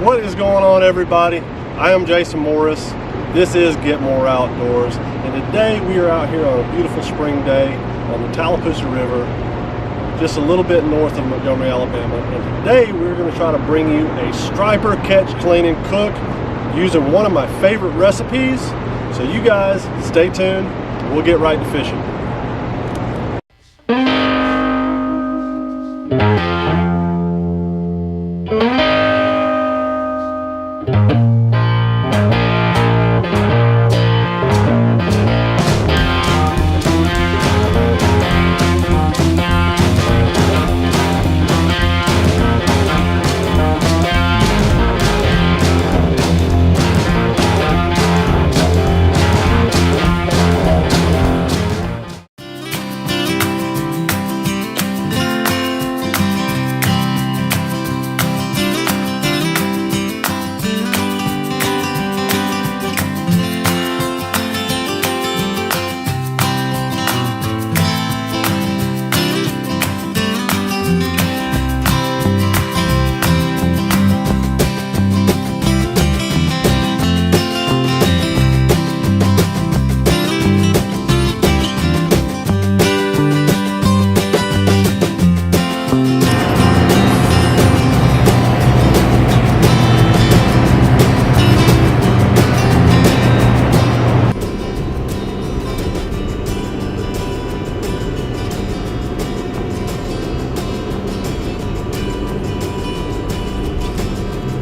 What is going on, everybody? I am Jason Morris. This is Get More Outdoors, and today we are out here on a beautiful spring day on the Tallapoosa River, just a little bit north of Montgomery, Alabama. And today we're going to try to bring you a striper catch, clean, and cook using one of my favorite recipes. So you guys stay tuned. We'll get right to fishing.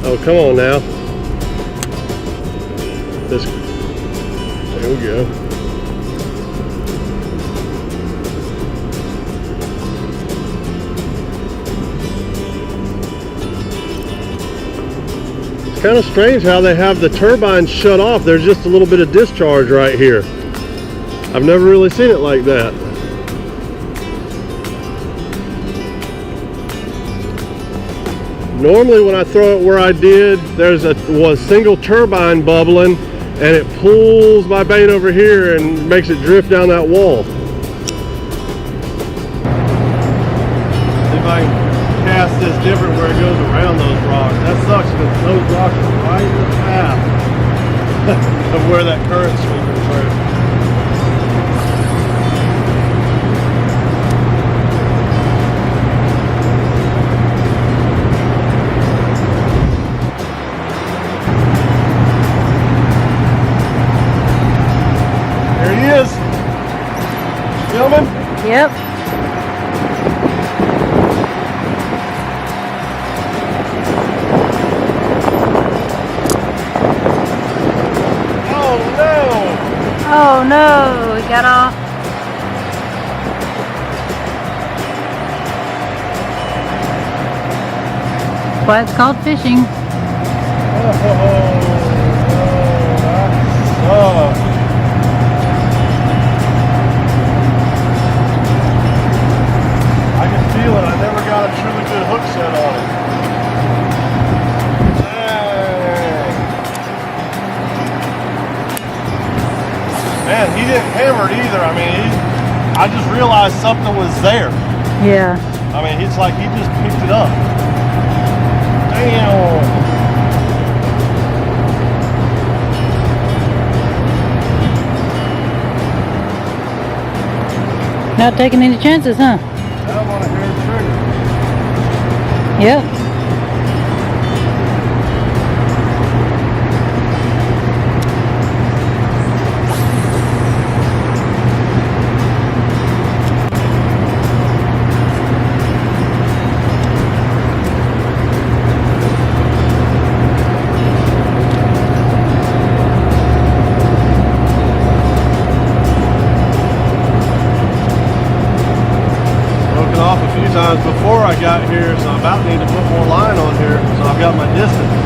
Oh, come on now. There we go. It's kind of strange how they have the turbine shut off. There's just a little bit of discharge right here. I've never really seen it like that. Normally when I throw it where I did, there's a single turbine bubbling and it pulls my bait over here and makes it drift down that wall. See if I can cast this different where it goes around those rocks. That sucks because those rocks are right in the path of where that current's sweeping through. Filming? Yep. Oh no! Oh no, we got off. That's why it's called fishing. Oh, that sucks. I never got a truly good hook set on it. Dang. Man, he didn't hammer it either. I mean, I just realized something was there. Yeah. I mean, it's like he just picked it up. Damn. Not taking any chances, huh? I want to hear the trigger. Yep. Times before I got here, so I about need to put more line on here, so I've got my distance.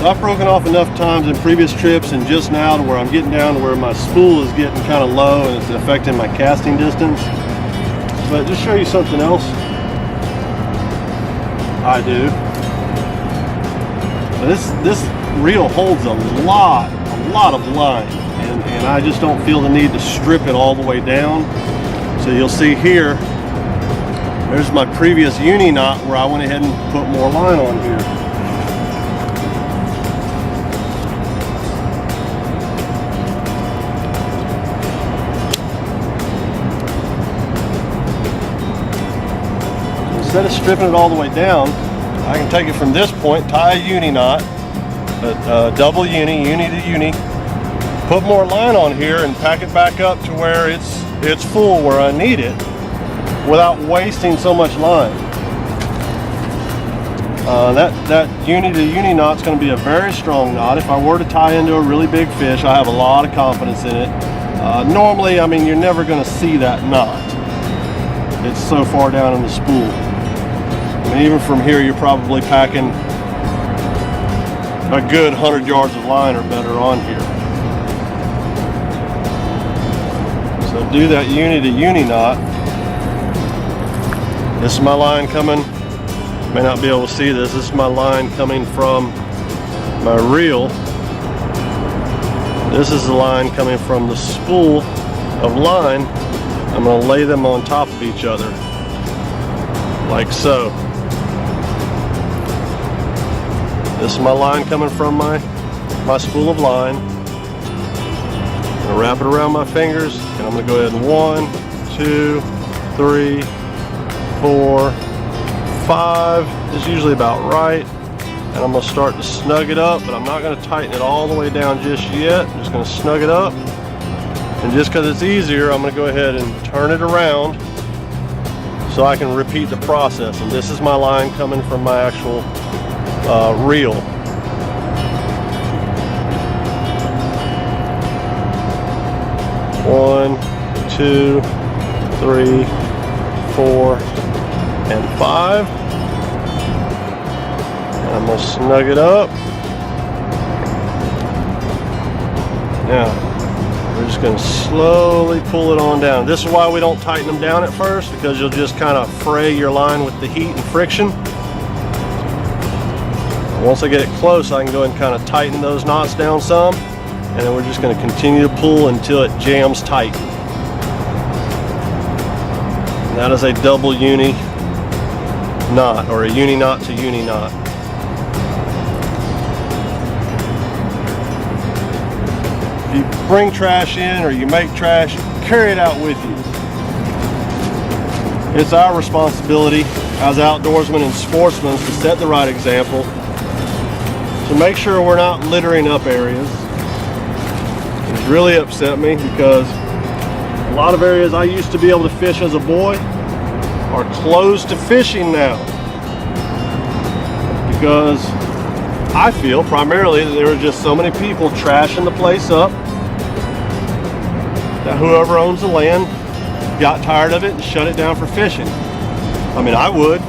So I've broken off enough times in previous trips and just now to where I'm getting down to where my spool is getting kind of low and it's affecting my casting distance. But just show you something else I do. This reel holds a lot of line, and I just don't feel the need to strip it all the way down. So you'll see here, there's my previous uni knot where I went ahead and put more line on here. Instead of stripping it all the way down, I can take it from this point, tie a uni knot, a double uni to uni, put more line on here and pack it back up to where it's full where I need it without wasting so much line. That uni to uni knot is going to be a very strong knot. If I were to tie into a really big fish, I have a lot of confidence in it. Normally, I mean, you're never going to see that knot. It's so far down in the spool. I mean, even from here, you're probably packing a good 100 yards of line or better on here. So do that uni to uni knot. This is my line coming. May not be able to see this. This is my line coming from my reel. This is the line coming from the spool of line. I'm going to lay them on top of each other, like so. This is my line coming from my spool of line. I'm going to wrap it around my fingers, and I'm going to go ahead and 1, 2, 3, 4, 5 is usually about right. And I'm going to start to snug it up, but I'm not going to tighten it all the way down just yet. I'm just going to snug it up. And just because it's easier, I'm going to go ahead and turn it around so I can repeat the process. And this is my line coming from my actual reel. One, 2, 3, 4, and 5. And I'm going to snug it up. Now, we're just going to slowly pull it on down. This is why we don't tighten them down at first, because you'll just kind of fray your line with the heat and friction. Once I get it close, I can go ahead and kind of tighten those knots down some, and then we're just going to continue to pull until it jams tight. And that is a double uni knot, or a uni knot to uni knot. If you bring trash in or you make trash, carry it out with you. It's our responsibility as outdoorsmen and sportsmen to set the right example, to make sure we're not littering up areas. It's really upset me because a lot of areas I used to be able to fish as a boy are closed to fishing now, because I feel primarily that there were just so many people trashing the place up that whoever owns the land got tired of it and shut it down for fishing. I mean, I would.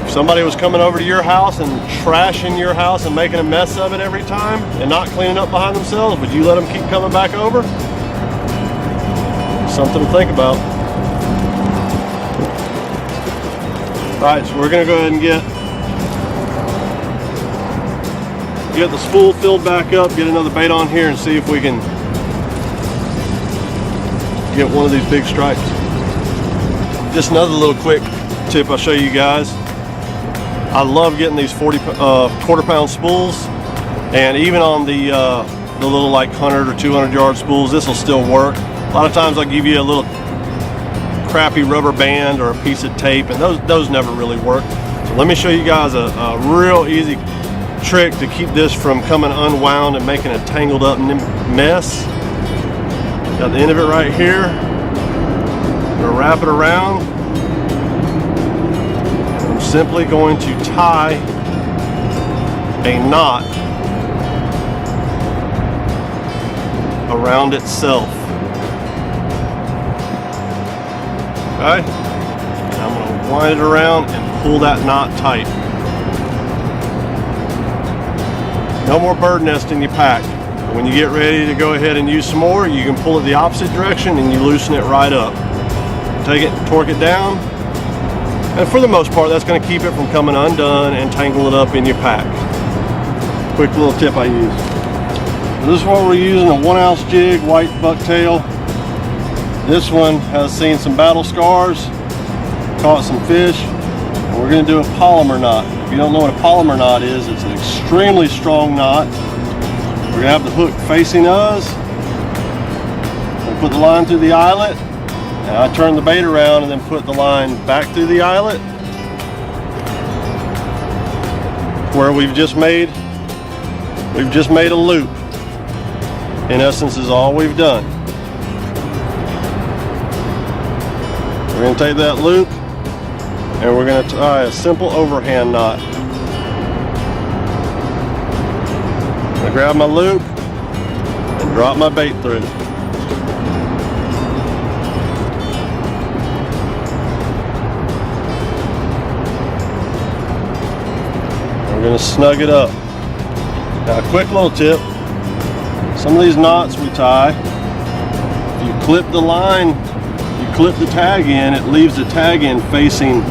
If somebody was coming over to your house and trashing your house and making a mess of it every time and not cleaning up behind themselves, would you let them keep coming back over? Something to think about. Alright, so we're going to go ahead and get the spool filled back up, get another bait on here, and see if we can get one of these big stripes. Just another little quick tip I'll show you guys. I love getting these quarter-pound spools, and even on the little like 100 or 200 yard spools, this will still work. A lot of times I'll give you a little crappy rubber band or a piece of tape, and those never really work. So let me show you guys a real easy trick to keep this from coming unwound and making a tangled up mess. Got the end of it right here. I'm going to wrap it around. I'm simply going to tie a knot around itself. Okay? And I'm going to wind it around and pull that knot tight. No more bird nest in your pack. When you get ready to go ahead and use some more, you can pull it the opposite direction and you loosen it right up. Take it, torque it down, and for the most part, that's going to keep it from coming undone and tangle it up in your pack. Quick little tip I use. This is what we're using, a 1 ounce jig, white bucktail. This one has seen some battle scars, caught some fish, and we're going to do a polymer knot. If you don't know what a polymer knot is, it's an extremely strong knot. We're going to have the hook facing us. We'll put the line through the eyelet, and I turn the bait around and then put the line back through the eyelet where we've just made a loop. In essence, is all we've done. We're going to take that loop and we're going to tie a simple overhand knot. I grab my loop and drop my bait through. We're going to snug it up. Now, a quick little tip. Some of these knots we tie, if you clip the line, you clip the tag in, it leaves the tag in facing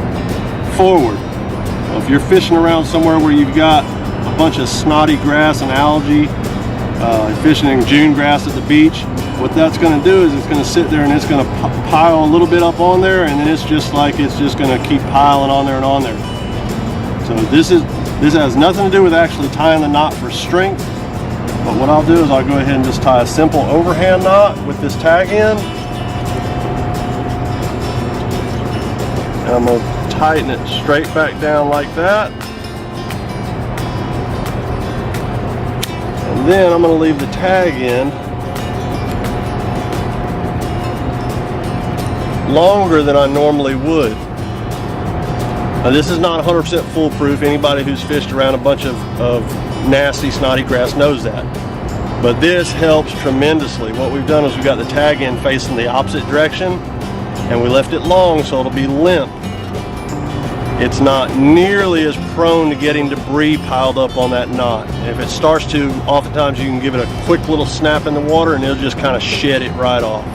forward. Well, if you're fishing around somewhere where you've got a bunch of snotty grass and algae, fishing in June grass at the beach, what that's going to do is it's going to sit there and it's going to pile a little bit up on there, and then it's just going to keep piling on there and on there. So this has nothing to do with actually tying the knot for strength, but what I'll do is I'll go ahead and just tie a simple overhand knot with this tag in, and I'm going to tighten it straight back down like that. And then I'm going to leave the tag in longer than I normally would. Now, this is not 100% foolproof. Anybody who's fished around a bunch of nasty snotty grass knows that. But this helps tremendously. What we've done is we've got the tag in facing the opposite direction, and we left it long so it'll be limp. It's not nearly as prone to getting debris piled up on that knot. And if it starts to, oftentimes you can give it a quick little snap in the water and it'll just kind of shed it right off.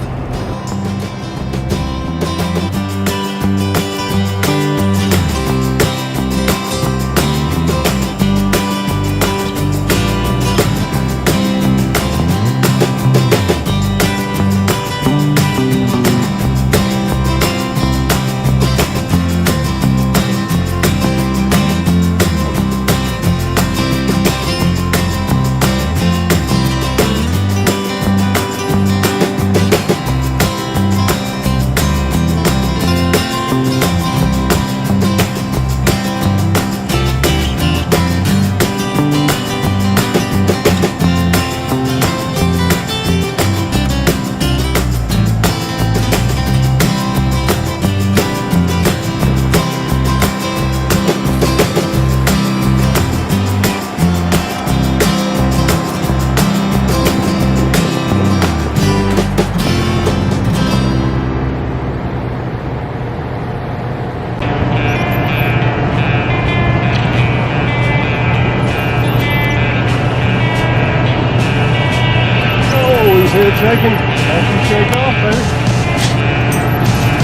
Head shaking, as you shake off, baby.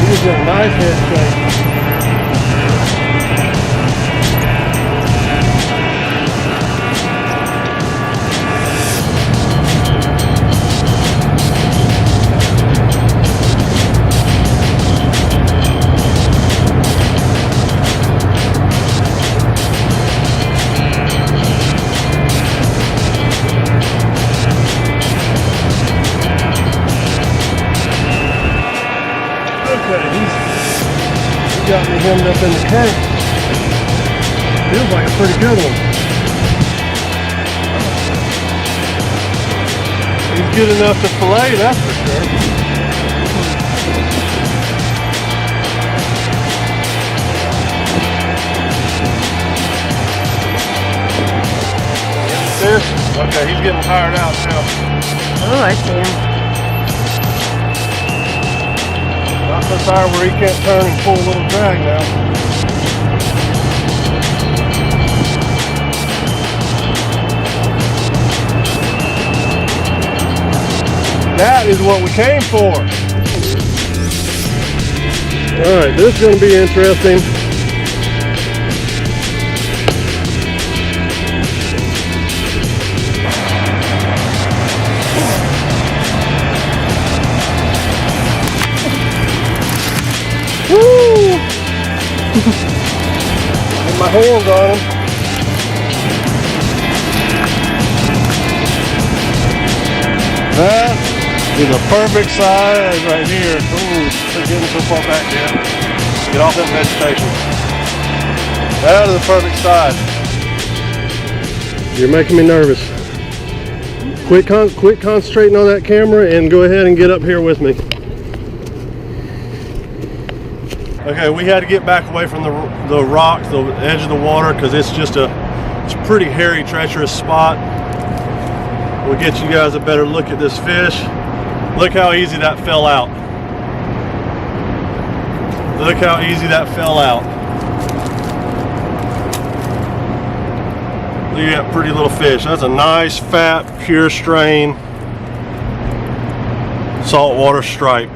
You just got a nice head shake. He got me hemmed up in the current. Feels like a pretty good one. He's good enough to fillet, that's for sure. Fish? Okay, he's getting tired out now. Oh, I see him. Not so tired where he can't turn and pull a little drag now. is what we came for. All right, this is going to be interesting. Woo! Get my hands on him. That is a perfect size right here. Ooh, quit getting so far back there. Get off that vegetation. That is a perfect size. You're making me nervous. Quit concentrating on that camera and go ahead and get up here with me. Okay, we had to get back away from the rocks, the edge of the water, because it's a pretty hairy, treacherous spot. We'll get you guys a better look at this fish. Look how easy that fell out. Look how easy that fell out. Look at that pretty little fish. That's a nice, fat, pure strain saltwater stripe.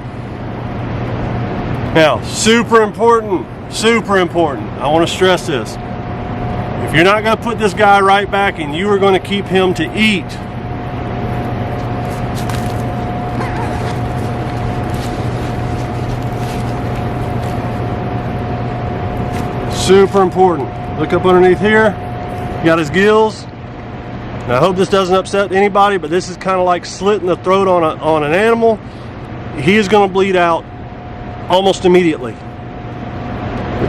Now, super important. I want to stress this. If you're not going to put this guy right back and you are going to keep him to eat, super important. Look up underneath here. He got his gills. Now, I hope this doesn't upset anybody, but this is kind of like slitting the throat on an animal. He is going to bleed out almost immediately. We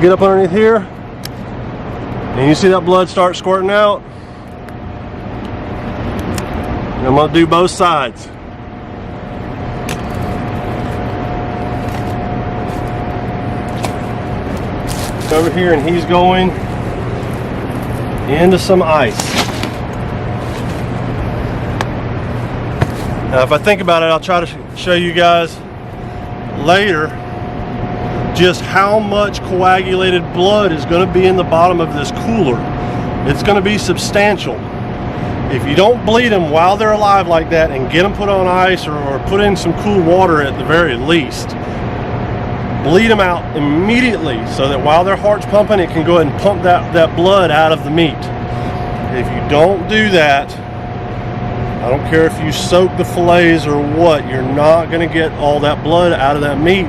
get up underneath here, and you see that blood start squirting out. And I'm going to do both sides. Over here, and he's going into some ice. Now, if I think about it, I'll try to show you guys later just how much coagulated blood is going to be in the bottom of this cooler. It's going to be substantial. If you don't bleed them while they're alive like that and get them put on ice or put in some cool water at the very least, bleed them out immediately so that while their heart's pumping, it can go ahead and pump that blood out of the meat. If you don't do that, I don't care if you soak the fillets or what, you're not going to get all that blood out of that meat.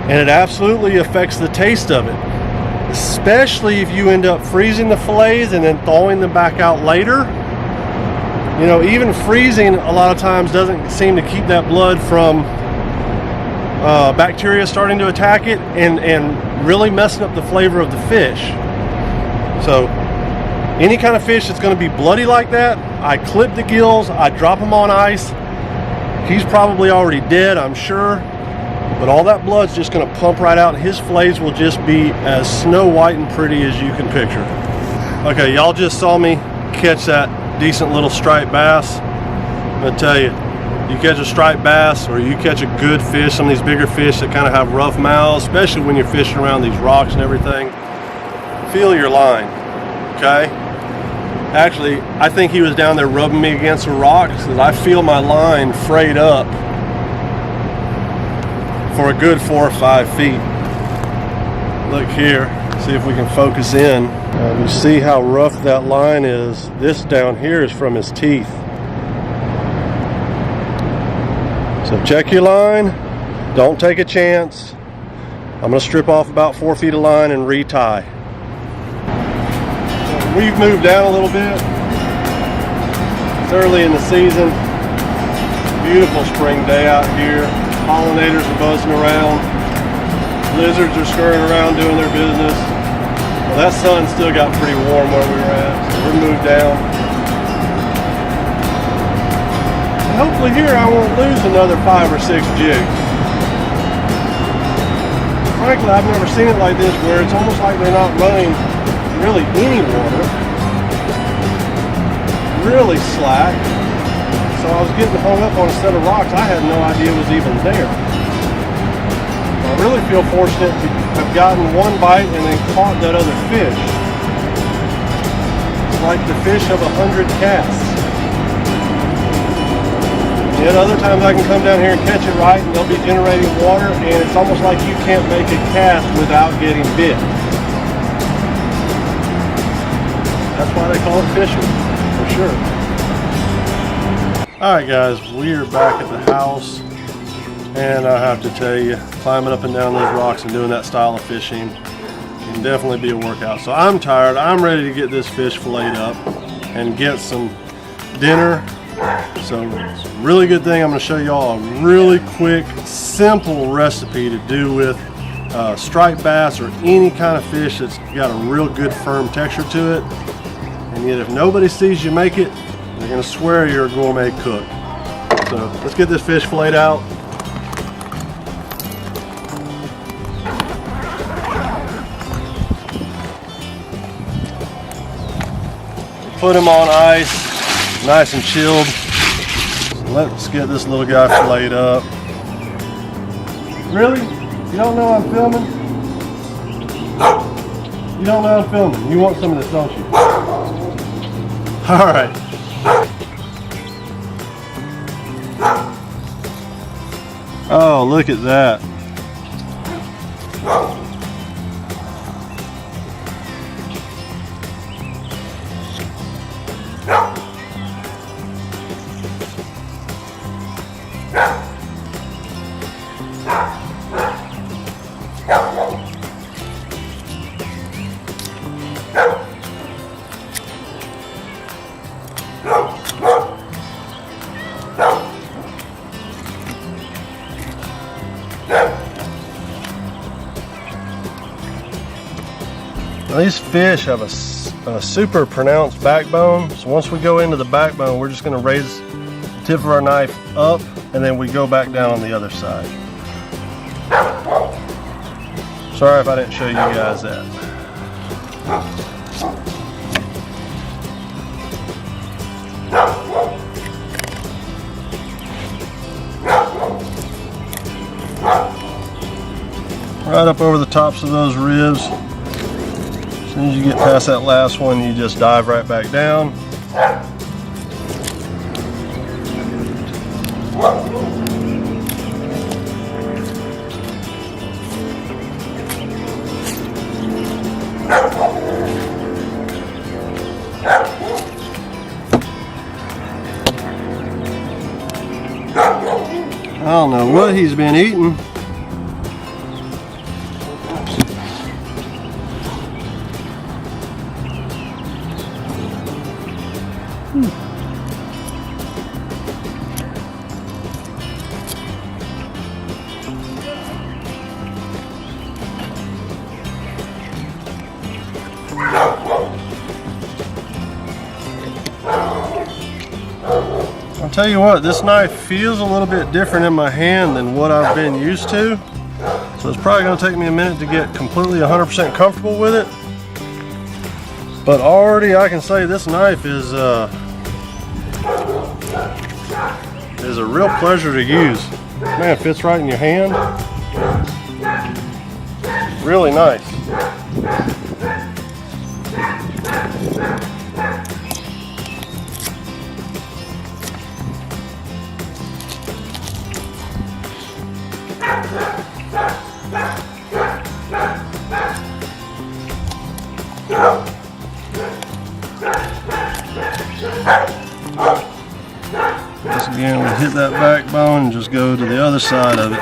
And it absolutely affects the taste of it, especially if you end up freezing the fillets and then thawing them back out later. You know, even freezing a lot of times doesn't seem to keep that blood from bacteria starting to attack it and really messing up the flavor of the fish. So any kind of fish that's going to be bloody like that, I clip the gills, I drop him on ice. He's probably already dead, I'm sure, but all that blood's just going to pump right out, and his fillets will just be as snow white and pretty as you can picture. Okay, y'all just saw me catch that decent little striped bass. I'm going to tell you, you catch a striped bass or you catch a good fish, some of these bigger fish that kind of have rough mouths, especially when you're fishing around these rocks and everything, feel your line, okay? Actually, I think he was down there rubbing me against a rock because I feel my line frayed up for a good 4 or 5 feet. Look here, see if we can focus in. You see how rough that line is. This down here is from his teeth. So check your line, don't take a chance. I'm going to strip off about 4 feet of line and retie. We've moved down a little bit. It's early in the season. Beautiful spring day out here. Pollinators are buzzing around. Lizards are scurrying around doing their business. Well, that sun still got pretty warm where we were at, so we're moved down. And hopefully here I won't lose another 5 or 6 jigs. Frankly, I've never seen it like this where it's almost like they're not running really any water. Really slack. So I was getting hung up on a set of rocks I had no idea was even there. I really feel fortunate to have gotten one bite and then caught that other fish. It's like the fish of 100 casts. Yet other times I can come down here and catch it right, and they'll be generating water, and it's almost like you can't make a cast without getting bit. That's why they call it fishing, for sure. Alright guys, we are back at the house, and I have to tell you, climbing up and down those rocks and doing that style of fishing can definitely be a workout. So I'm tired, I'm ready to get this fish filleted up and get some dinner. So it's a really good thing. I'm going to show you all a really quick, simple recipe to do with striped bass or any kind of fish that's got a real good firm texture to it. And yet if nobody sees you make it, they're going to swear you're a gourmet cook. So let's get this fish filleted out. Put him on ice. Nice and chilled. Let's get this little guy filleted up. Really? You don't know I'm filming? You don't know I'm filming. You want some of this, don't you? Alright. Oh, look at that. These fish have a super pronounced backbone, so once we go into the backbone, we're just going to raise the tip of our knife up, and then we go back down on the other side. Sorry if I didn't show you guys that. Right up over the tops of those ribs. As soon as you get past that last one, you just dive right back down. I don't know what he's been eating. I'll tell you what, this knife feels a little bit different in my hand than what I've been used to. So it's probably going to take me a minute to get completely 100% comfortable with it. But already I can say this knife is a real pleasure to use. Man, it fits right in your hand. Really nice. Once again, we hit that backbone and just go to the other side of it.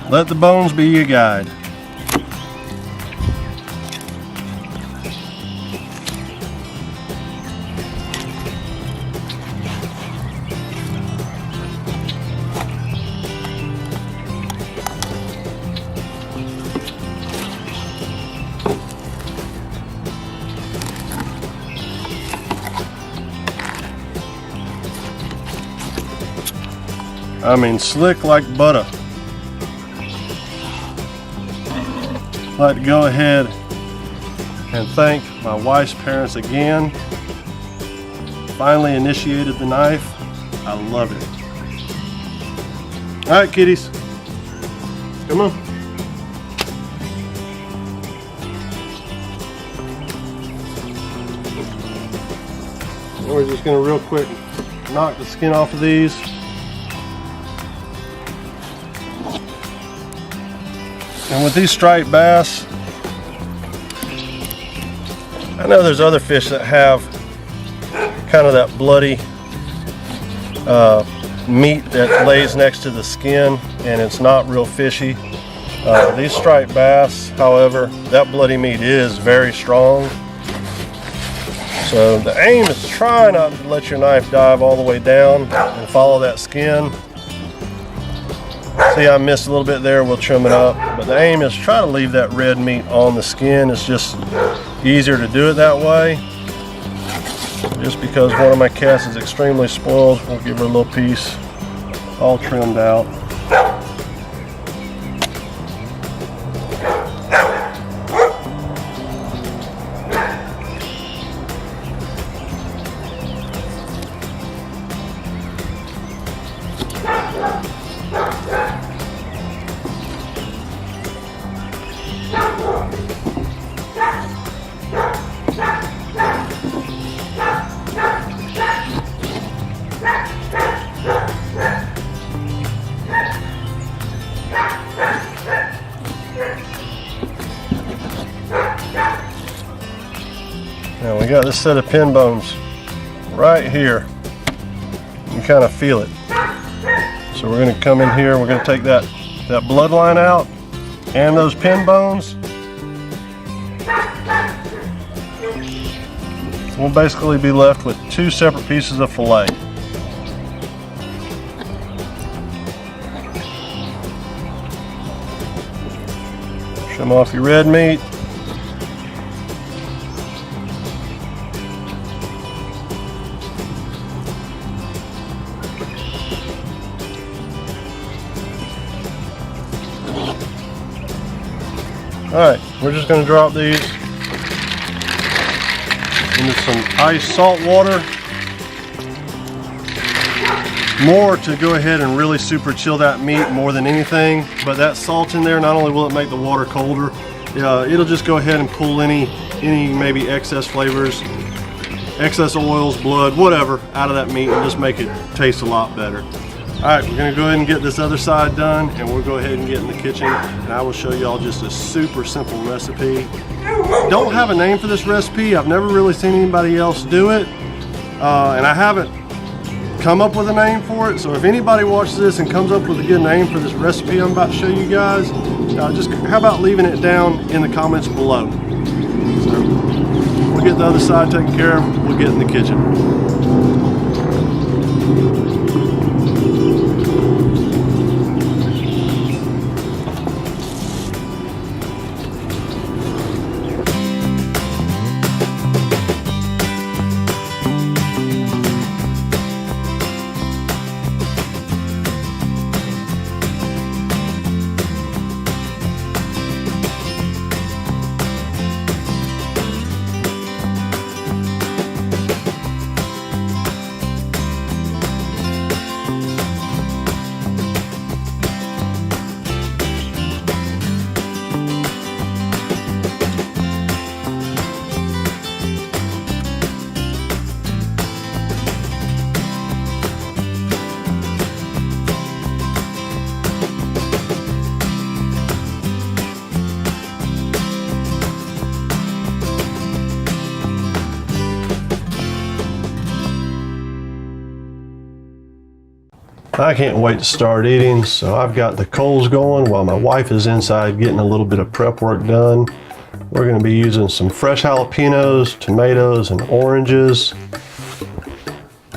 Let the bones be your guide. I mean, slick like butter. I'd like to go ahead and thank my wife's parents again. Finally initiated the knife. I love it. All right, kitties. Come on. We're just gonna real quick knock the skin off of these. And with these striped bass, I know there's other fish that have kind of that bloody meat that lays next to the skin, and it's not real fishy. These striped bass, however, that bloody meat is very strong. So the aim is to try not to let your knife dive all the way down and follow that skin. See, I missed a little bit there, we'll trim it up. But the aim is to try to leave that red meat on the skin. It's just easier to do it that way. Just because one of my casts is extremely spoiled, we'll give her a little piece all trimmed out. Now we got this set of pin bones right here. You kind of feel it. So we're going to come in here, we're going to take that bloodline out and those pin bones. We'll basically be left with two separate pieces of fillet. Trim off your red meat. Alright, we're just going to drop these into some ice salt water. More to go ahead and really super chill that meat more than anything, but that salt in there, not only will it make the water colder, it'll just go ahead and pull any maybe excess flavors, excess oils, blood, whatever out of that meat and just make it taste a lot better. Alright, we're going to go ahead and get this other side done, and we'll go ahead and get in the kitchen, and I will show y'all just a super simple recipe. Don't have a name for this recipe. I've never really seen anybody else do it, and I haven't come up with a name for it. So if anybody watches this and comes up with a good name for this recipe I'm about to show you guys, just how about leaving it down in the comments below. So we'll get the other side taken care of. We'll get in the kitchen. I can't wait to start eating, so I've got the coals going while my wife is inside getting a little bit of prep work done. We're going to be using some fresh jalapenos, tomatoes, and oranges.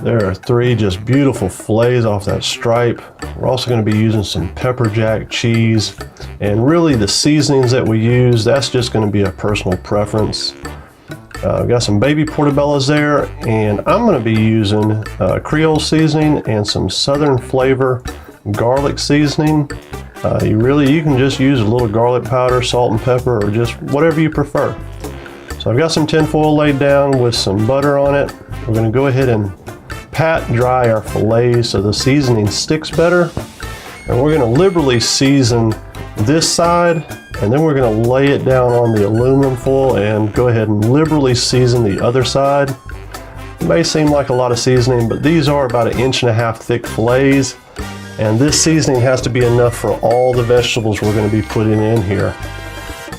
There are 3 just beautiful fillets off that stripe. We're also going to be using some pepper jack cheese, and really the seasonings that we use, that's just going to be a personal preference. I've got some baby portobellos there, and I'm going to be using Creole seasoning and some Southern flavor garlic seasoning. You can just use a little garlic powder, salt and pepper, or just whatever you prefer. So I've got some tin foil laid down with some butter on it. We're going to go ahead and pat dry our fillets so the seasoning sticks better. And we're going to liberally season this side, and then we're going to lay it down on the aluminum foil and go ahead and liberally season the other side. May seem like a lot of seasoning, but these are about 1.5 inch thick fillets, and this seasoning has to be enough for all the vegetables we're going to be putting in here.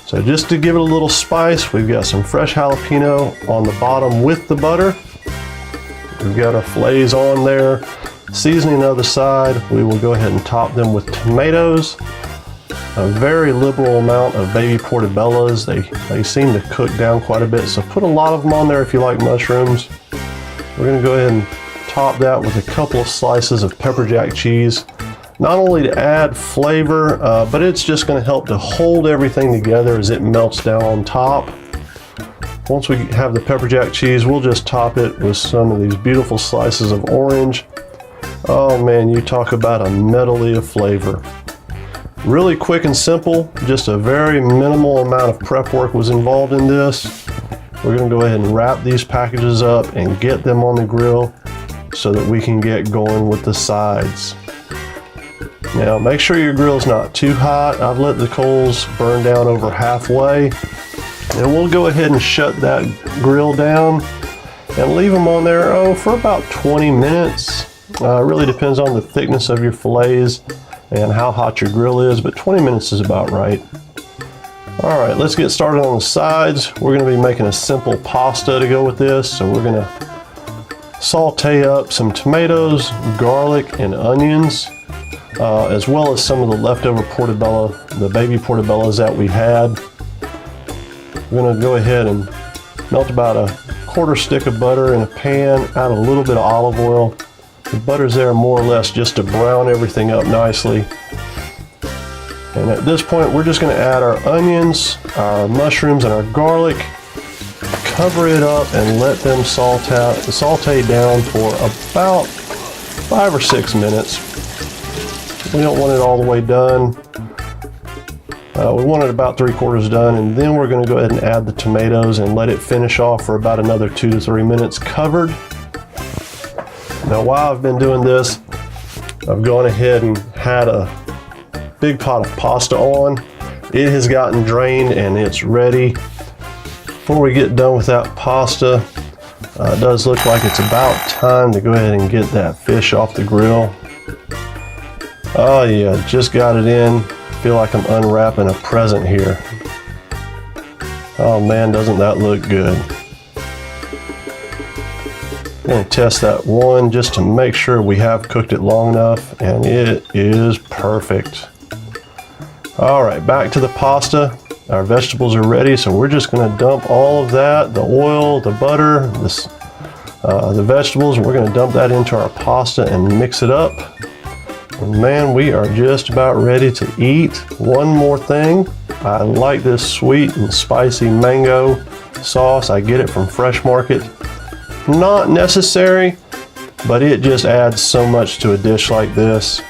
So just to give it a little spice, we've got some fresh jalapeno on the bottom with the butter. We've got our fillets on there. Seasoning the other side, we will go ahead and top them with tomatoes. A very liberal amount of baby portobellos. They seem to cook down quite a bit, so put a lot of them on there if you like mushrooms. We're going to go ahead and top that with a couple of slices of pepper jack cheese. Not only to add flavor, but it's just going to help to hold everything together as it melts down on top. Once we have the pepper jack cheese, we'll just top it with some of these beautiful slices of orange. Oh man, you talk about a medley of flavor. Really quick and simple, just a very minimal amount of prep work was involved in this. We're going to go ahead and wrap these packages up and get them on the grill so that we can get going with the sides. Now make sure your grill's not too hot. I've let the coals burn down over halfway, and we'll go ahead and shut that grill down and leave them on there for about 20 minutes. It really depends on the thickness of your fillets and how hot your grill is, but 20 minutes is about right. All right, let's get started on the sides. We're going to be making a simple pasta to go with this, so we're going to saute up some tomatoes, garlic, and onions, as well as some of the leftover portobello, the baby portobellos that we had. We're going to go ahead and melt about a 1/4 stick of butter in a pan, add a little bit of olive oil. The butter's there more or less just to brown everything up nicely. And at this point, we're just going to add our onions, our mushrooms, and our garlic. Cover it up and let them saute down for about 5 or 6 minutes. We don't want it all the way done. We want it about 3/4 done, and then we're going to go ahead and add the tomatoes and let it finish off for about another 2 to 3 minutes covered. Now while I've been doing this, I've gone ahead and had a big pot of pasta on. It has gotten drained and it's ready. Before we get done with that pasta, it does look like it's about time to go ahead and get that fish off the grill. Oh yeah, just got it in. Feel like I'm unwrapping a present here. Oh man, doesn't that look good. I'm going to test that one just to make sure we have cooked it long enough, and it is perfect. All right, back to the pasta. Our vegetables are ready, so we're just going to dump all of that, the oil, the butter, the vegetables. We're going to dump that into our pasta and mix it up. And man, we are just about ready to eat. One more thing, I like this sweet and spicy mango sauce. I get it from Fresh Market. Not necessary, but it just adds so much to a dish like this.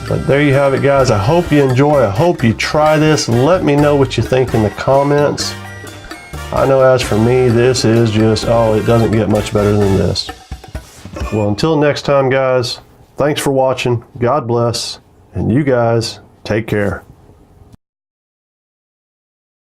But there you have it, guys. I hope you enjoy. I hope you try this. Let me know what you think in the comments. I know as for me, this is just, oh, it doesn't get much better than this. Well, until next time, guys, thanks for watching. God bless, and you guys take care.